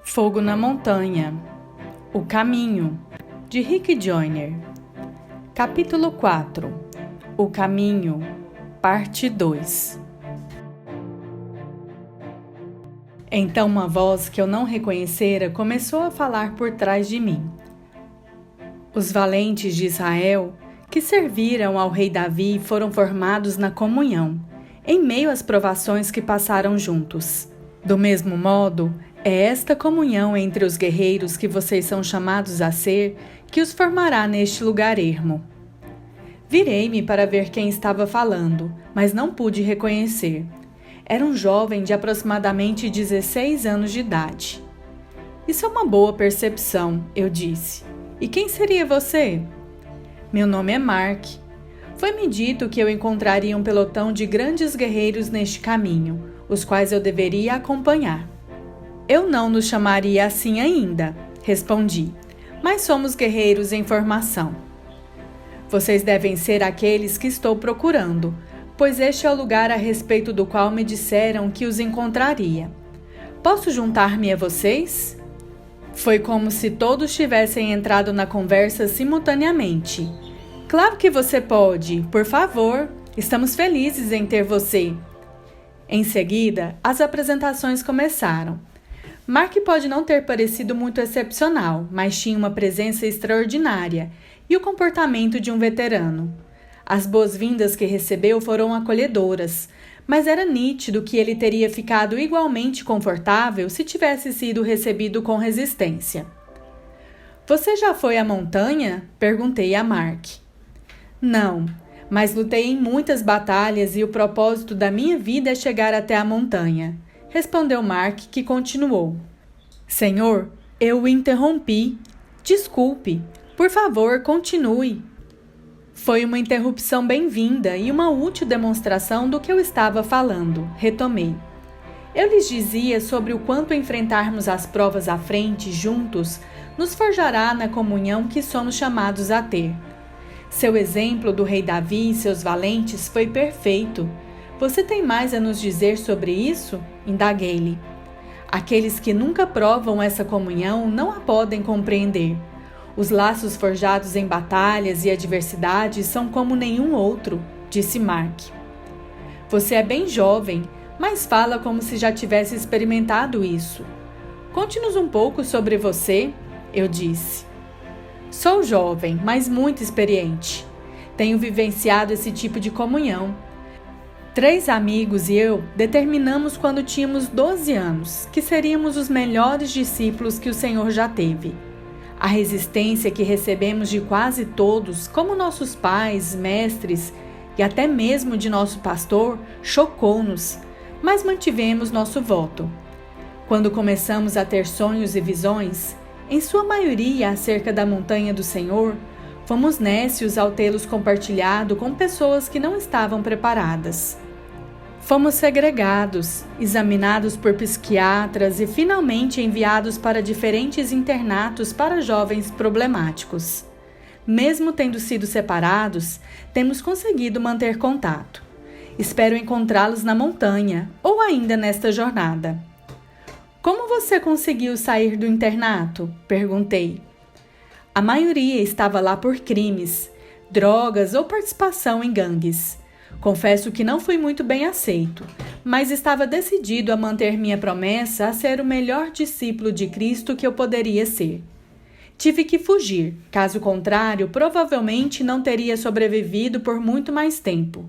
Fogo na Montanha. O Caminho, de Rick Joyner. Capítulo 4. O Caminho, parte 2. Então uma voz que eu não reconhecera começou a falar por trás de mim. Os valentes de Israel, que serviram ao rei Davi, foram formados na comunhão, em meio às provações que passaram juntos. Do mesmo modo, é esta comunhão entre os guerreiros que vocês são chamados a ser que os formará neste lugar ermo. Virei-me para ver quem estava falando, mas não pude reconhecer. Era um jovem de aproximadamente 16 anos de idade. Isso é uma boa percepção, eu disse. E quem seria você? Meu nome é Mark. Foi-me dito que eu encontraria um pelotão de grandes guerreiros neste caminho, os quais eu deveria acompanhar. Eu não nos chamaria assim ainda, respondi, mas somos guerreiros em formação. Vocês devem ser aqueles que estou procurando, pois este é o lugar a respeito do qual me disseram que os encontraria. Posso juntar-me a vocês? Foi como se todos tivessem entrado na conversa simultaneamente. Claro que você pode, por favor, estamos felizes em ter você. Em seguida, as apresentações começaram. Mark pode não ter parecido muito excepcional, mas tinha uma presença extraordinária e o comportamento de um veterano. As boas-vindas que recebeu foram acolhedoras, mas era nítido que ele teria ficado igualmente confortável se tivesse sido recebido com resistência. Você já foi à montanha? Perguntei a Mark. Não, mas lutei em muitas batalhas e o propósito da minha vida é chegar até a montanha. Respondeu Mark, que continuou. Senhor, eu o interrompi. Desculpe. Por favor, continue. Foi uma interrupção bem-vinda e uma útil demonstração do que eu estava falando. Retomei. Eu lhes dizia sobre o quanto enfrentarmos as provas à frente, juntos, nos forjará na comunhão que somos chamados a ter. Seu exemplo do rei Davi e seus valentes foi perfeito. Você tem mais a nos dizer sobre isso? Indaguei-lhe. Aqueles que nunca provam essa comunhão não a podem compreender. Os laços forjados em batalhas e adversidades são como nenhum outro, disse Mark. Você é bem jovem, mas fala como se já tivesse experimentado isso. Conte-nos um pouco sobre você, eu disse. Sou jovem, mas muito experiente. Tenho vivenciado esse tipo de comunhão. 3 amigos e eu determinamos quando tínhamos 12 anos que seríamos os melhores discípulos que o Senhor já teve. A resistência que recebemos de quase todos, como nossos pais, mestres e até mesmo de nosso pastor, chocou-nos, mas mantivemos nosso voto. Quando começamos a ter sonhos e visões, em sua maioria acerca da montanha do Senhor, fomos nécios ao tê-los compartilhado com pessoas que não estavam preparadas. Fomos segregados, examinados por psiquiatras e finalmente enviados para diferentes internatos para jovens problemáticos. Mesmo tendo sido separados, temos conseguido manter contato. Espero encontrá-los na montanha ou ainda nesta jornada. Como você conseguiu sair do internato? Perguntei. A maioria estava lá por crimes, drogas ou participação em gangues. Confesso que não fui muito bem aceito, mas estava decidido a manter minha promessa a ser o melhor discípulo de Cristo que eu poderia ser. Tive que fugir, caso contrário, provavelmente não teria sobrevivido por muito mais tempo.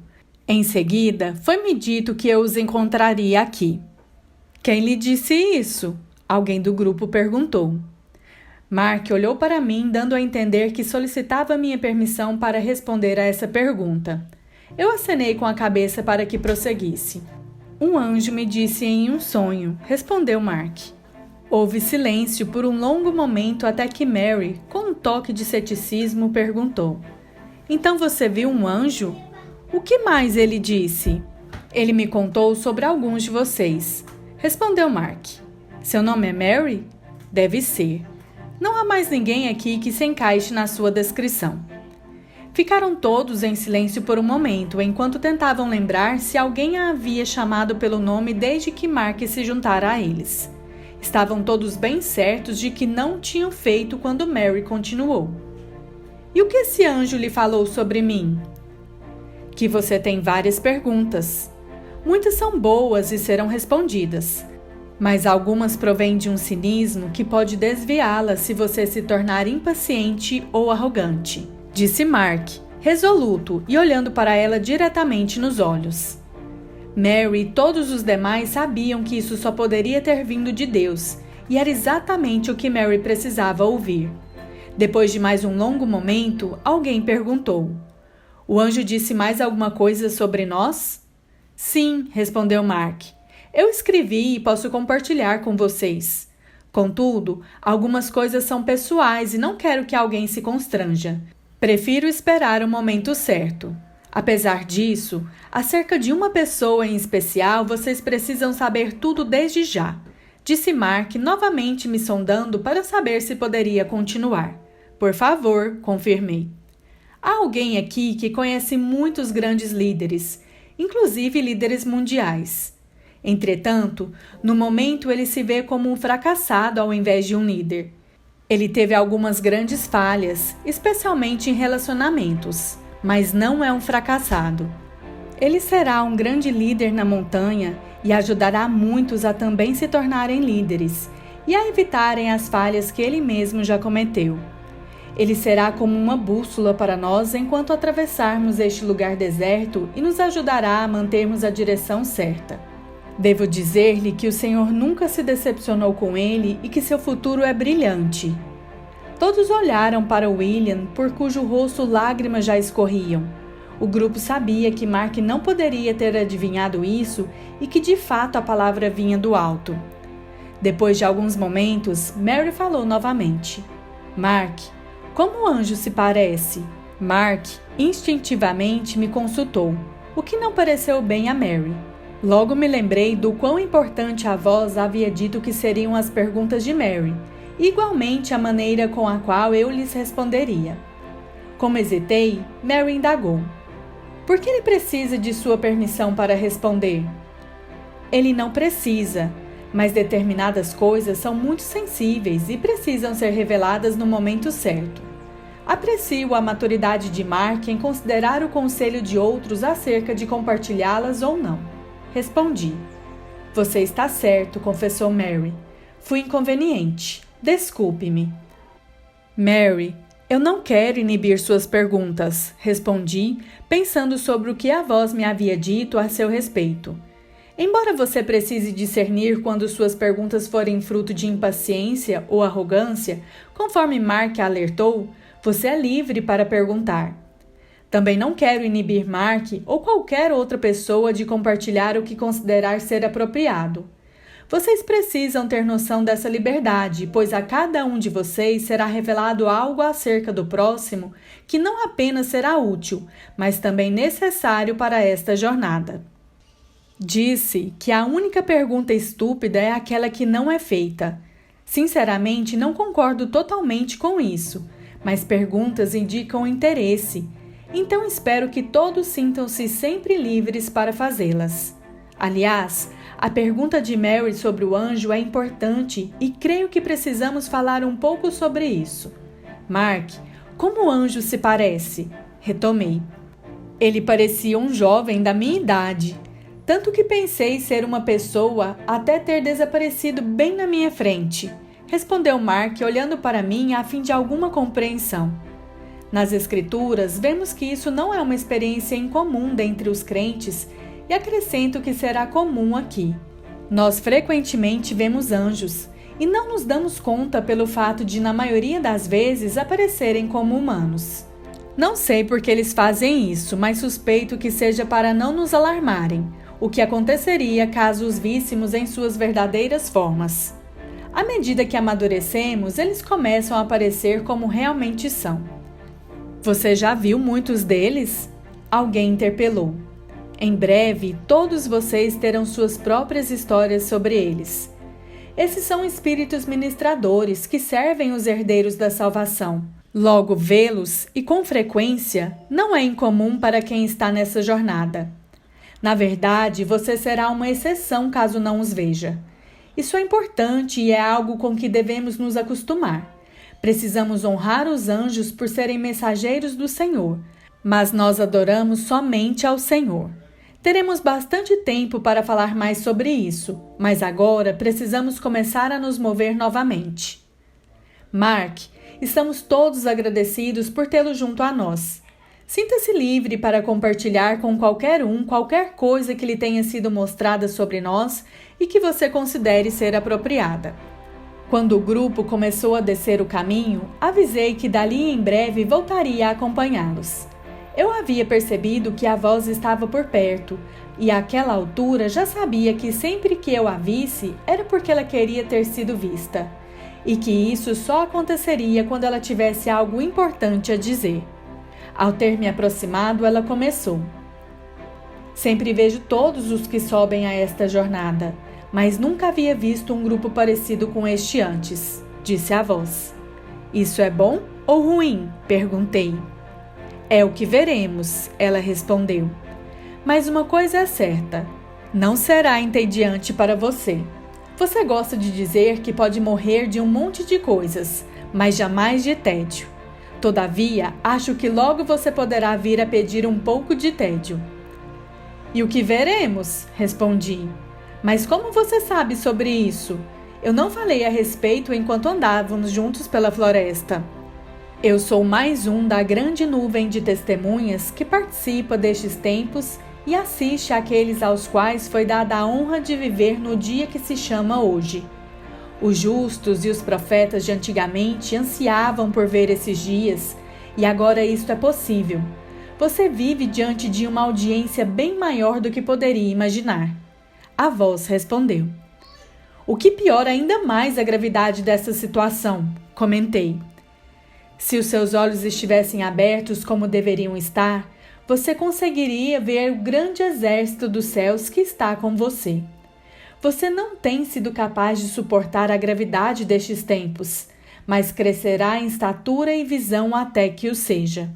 Em seguida, foi-me dito que eu os encontraria aqui. Quem lhe disse isso? Alguém do grupo perguntou. Mark olhou para mim, dando a entender que solicitava minha permissão para responder a essa pergunta. Eu acenei com a cabeça para que prosseguisse. Um anjo me disse em um sonho, respondeu Mark. Houve silêncio por um longo momento até que Mary, com um toque de ceticismo, perguntou. Então você viu um anjo? O que mais ele disse? Ele me contou sobre alguns de vocês, respondeu Mark. Seu nome é Mary? Deve ser. Não há mais ninguém aqui que se encaixe na sua descrição. Ficaram todos em silêncio por um momento, enquanto tentavam lembrar se alguém a havia chamado pelo nome desde que Mark se juntara a eles. Estavam todos bem certos de que não tinham feito quando Mary continuou. E o que esse anjo lhe falou sobre mim? Que você tem várias perguntas. Muitas são boas e serão respondidas, mas algumas provêm de um cinismo que pode desviá-las se você se tornar impaciente ou arrogante, disse Mark, resoluto e olhando para ela diretamente nos olhos. Mary e todos os demais sabiam que isso só poderia ter vindo de Deus, e era exatamente o que Mary precisava ouvir. Depois de mais um longo momento, alguém perguntou: "O anjo disse mais alguma coisa sobre nós?" "Sim", respondeu Mark. "Eu escrevi e posso compartilhar com vocês. Contudo, algumas coisas são pessoais e não quero que alguém se constranja. Prefiro esperar o momento certo. Apesar disso, acerca de uma pessoa em especial, vocês precisam saber tudo desde já", disse Mark, novamente me sondando para saber se poderia continuar. "Por favor", confirmei. "Há alguém aqui que conhece muitos grandes líderes, inclusive líderes mundiais. Entretanto, no momento ele se vê como um fracassado ao invés de um líder. Ele teve algumas grandes falhas, especialmente em relacionamentos, mas não é um fracassado. Ele será um grande líder na montanha e ajudará muitos a também se tornarem líderes e a evitarem as falhas que ele mesmo já cometeu. Ele será como uma bússola para nós enquanto atravessarmos este lugar deserto e nos ajudará a mantermos a direção certa. Devo dizer-lhe que o Senhor nunca se decepcionou com ele e que seu futuro é brilhante." Todos olharam para William, por cujo rosto lágrimas já escorriam. O grupo sabia que Mark não poderia ter adivinhado isso e que de fato a palavra vinha do alto. Depois de alguns momentos, Mary falou novamente: "Mark, como o anjo se parece?" Mark instintivamente me consultou, o que não pareceu bem a Mary. Logo me lembrei do quão importante a voz havia dito que seriam as perguntas de Mary, e igualmente a maneira com a qual eu lhes responderia. Como hesitei, Mary indagou: "Por que ele precisa de sua permissão para responder?" "Ele não precisa, mas determinadas coisas são muito sensíveis e precisam ser reveladas no momento certo. Aprecio a maturidade de Mark em considerar o conselho de outros acerca de compartilhá-las ou não." Respondi. "Você está certo", confessou Mary. "Fui inconveniente. Desculpe-me." "Mary, eu não quero inibir suas perguntas", respondi, pensando sobre o que a voz me havia dito a seu respeito. "Embora você precise discernir quando suas perguntas forem fruto de impaciência ou arrogância, conforme Mark alertou, você é livre para perguntar. Também não quero inibir Mark ou qualquer outra pessoa de compartilhar o que considerar ser apropriado. Vocês precisam ter noção dessa liberdade, pois a cada um de vocês será revelado algo acerca do próximo que não apenas será útil, mas também necessário para esta jornada." Disse que a única pergunta estúpida é aquela que não é feita. Sinceramente, não concordo totalmente com isso, mas perguntas indicam interesse. Então espero que todos sintam-se sempre livres para fazê-las. Aliás, a pergunta de Mary sobre o anjo é importante e creio que precisamos falar um pouco sobre isso. "Mark, como o anjo se parece?" Retomei. "Ele parecia um jovem da minha idade, tanto que pensei ser uma pessoa até ter desaparecido bem na minha frente", respondeu Mark olhando para mim a fim de alguma compreensão. Nas Escrituras, vemos que isso não é uma experiência incomum dentre os crentes e acrescento que será comum aqui. Nós frequentemente vemos anjos e não nos damos conta pelo fato de, na maioria das vezes, aparecerem como humanos. Não sei por que eles fazem isso, mas suspeito que seja para não nos alarmarem, o que aconteceria caso os víssemos em suas verdadeiras formas. À medida que amadurecemos, eles começam a aparecer como realmente são. "Você já viu muitos deles?" Alguém interpelou. "Em breve, todos vocês terão suas próprias histórias sobre eles. Esses são espíritos ministradores que servem os herdeiros da salvação. Logo, vê-los, e com frequência, não é incomum para quem está nessa jornada. Na verdade, você será uma exceção caso não os veja. Isso é importante e é algo com que devemos nos acostumar. Precisamos honrar os anjos por serem mensageiros do Senhor, mas nós adoramos somente ao Senhor. Teremos bastante tempo para falar mais sobre isso, mas agora precisamos começar a nos mover novamente. Mark, estamos todos agradecidos por tê-lo junto a nós. Sinta-se livre para compartilhar com qualquer coisa que lhe tenha sido mostrada sobre nós e que você considere ser apropriada. Quando o grupo começou a descer o caminho, avisei que dali em breve voltaria a acompanhá-los. Eu havia percebido que a voz estava por perto, e àquela altura já sabia que sempre que eu a visse era porque ela queria ter sido vista, e que isso só aconteceria quando ela tivesse algo importante a dizer. Ao ter me aproximado, ela começou. Sempre vejo todos os que sobem a esta jornada, mas nunca havia visto um grupo parecido com este antes, disse a voz. Isso é bom ou ruim? Perguntei. É o que veremos, ela respondeu. Mas uma coisa é certa, não será entediante para você. Você gosta de dizer que pode morrer de um monte de coisas, mas jamais de tédio. Todavia, acho que logo você poderá vir a pedir um pouco de tédio. E o que veremos? Respondi. Mas como você sabe sobre isso? Eu não falei a respeito enquanto andávamos juntos pela floresta. Eu sou mais um da grande nuvem de testemunhas que participa destes tempos e assiste àqueles aos quais foi dada a honra de viver no dia que se chama hoje. Os justos e os profetas de antigamente ansiavam por ver esses dias, e agora isto é possível. Você vive diante de uma audiência bem maior do que poderia imaginar. A voz respondeu. O que piora ainda mais a gravidade dessa situação, comentei. Se os seus olhos estivessem abertos como deveriam estar, você conseguiria ver o grande exército dos céus que está com você. Você não tem sido capaz de suportar a gravidade destes tempos, mas crescerá em estatura e visão até que o seja.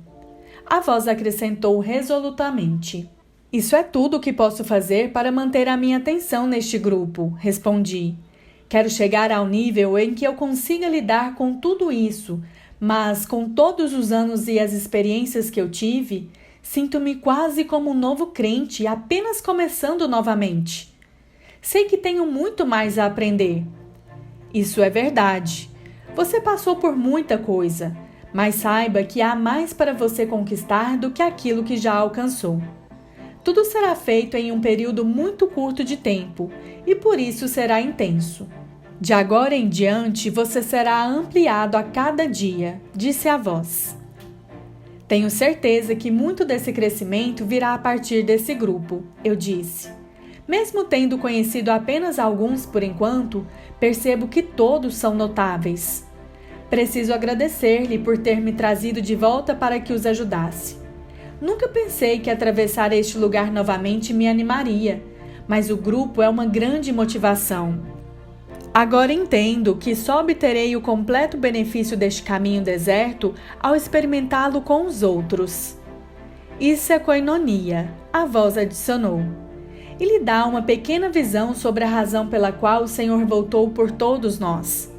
A voz acrescentou resolutamente. Isso é tudo o que posso fazer para manter a minha atenção neste grupo, respondi. Quero chegar ao nível em que eu consiga lidar com tudo isso, mas com todos os anos e as experiências que eu tive, sinto-me quase como um novo crente apenas começando novamente. Sei que tenho muito mais a aprender. Isso é verdade. Você passou por muita coisa, mas saiba que há mais para você conquistar do que aquilo que já alcançou. Tudo será feito em um período muito curto de tempo e por isso será intenso. De agora em diante, você será ampliado a cada dia, disse a voz. Tenho certeza que muito desse crescimento virá a partir desse grupo, eu disse. Mesmo tendo conhecido apenas alguns por enquanto, percebo que todos são notáveis. Preciso agradecer-lhe por ter me trazido de volta para que os ajudasse. Nunca pensei que atravessar este lugar novamente me animaria, mas o grupo é uma grande motivação. Agora entendo que só obterei o completo benefício deste caminho deserto ao experimentá-lo com os outros. Isso é koinonia, a voz adicionou. E lhe dá uma pequena visão sobre a razão pela qual o Senhor voltou por todos nós.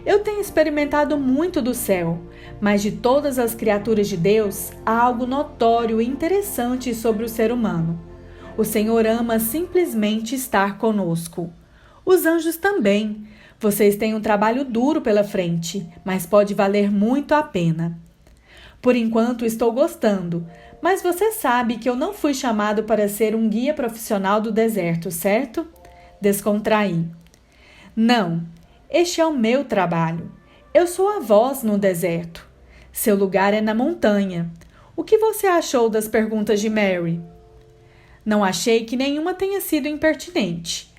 Eu tenho experimentado muito do céu, mas de todas as criaturas de Deus, há algo notório e interessante sobre o ser humano. O Senhor ama simplesmente estar conosco. Os anjos também. Vocês têm um trabalho duro pela frente, mas pode valer muito a pena. Por enquanto estou gostando, mas você sabe que eu não fui chamado para ser um guia profissional do deserto, certo? Descontraí. Não, este é o meu trabalho. Eu sou a voz no deserto. Seu lugar é na montanha. O que você achou das perguntas de Mary? Não achei que nenhuma tenha sido impertinente.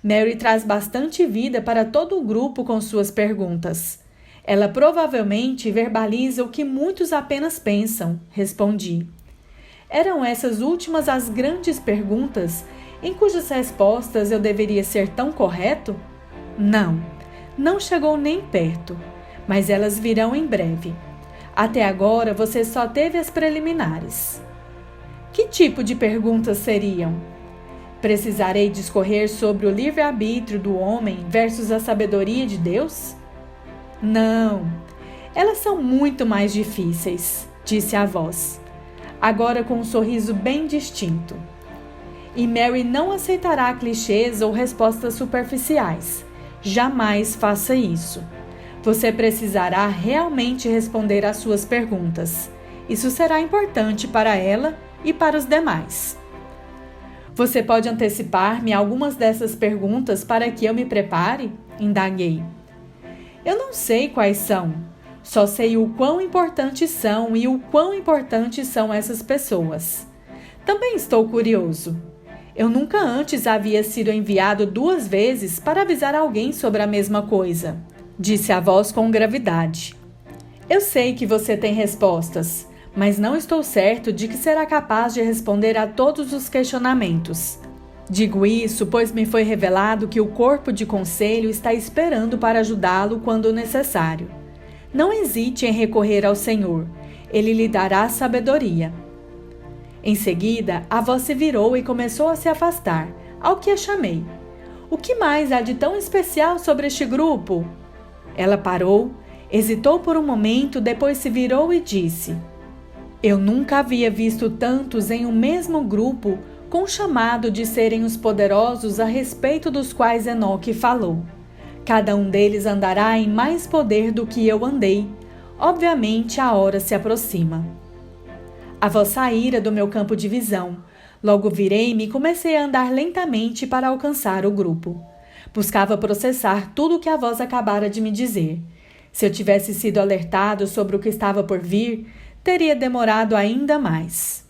Mary traz bastante vida para todo o grupo com suas perguntas. Ela provavelmente verbaliza o que muitos apenas pensam, respondi. Eram essas últimas as grandes perguntas, em cujas respostas eu deveria ser tão correto? Não chegou nem perto, mas elas virão em breve. Até agora você só teve as preliminares. Que tipo de perguntas seriam? Precisarei discorrer sobre o livre-arbítrio do homem versus a sabedoria de Deus? Não, elas são muito mais difíceis, disse a voz, agora com um sorriso bem distinto. E Mary não aceitará clichês ou respostas superficiais. Jamais faça isso. Você precisará realmente responder às suas perguntas. Isso será importante para ela e para os demais. Você pode antecipar-me algumas dessas perguntas para que eu me prepare? Indaguei. Eu não sei quais são. Só sei o quão importantes são e o quão importantes são essas pessoas. Também estou curioso. Eu nunca antes havia sido enviado 2 vezes para avisar alguém sobre a mesma coisa, disse a voz com gravidade. Eu sei que você tem respostas, mas não estou certo de que será capaz de responder a todos os questionamentos. Digo isso pois me foi revelado que o corpo de conselho está esperando para ajudá-lo quando necessário. Não hesite em recorrer ao Senhor. Ele lhe dará sabedoria. Em seguida, a voz se virou e começou a se afastar, ao que a chamei. O que mais há de tão especial sobre este grupo? Ela parou, hesitou por um momento, depois se virou e disse: Eu nunca havia visto tantos em um mesmo grupo com o chamado de serem os poderosos a respeito dos quais Enoque falou. Cada um deles andará em mais poder do que eu andei. Obviamente a hora se aproxima. A voz saíra do meu campo de visão. Logo virei-me e comecei a andar lentamente para alcançar o grupo. Buscava processar tudo o que a voz acabara de me dizer. Se eu tivesse sido alertado sobre o que estava por vir, teria demorado ainda mais.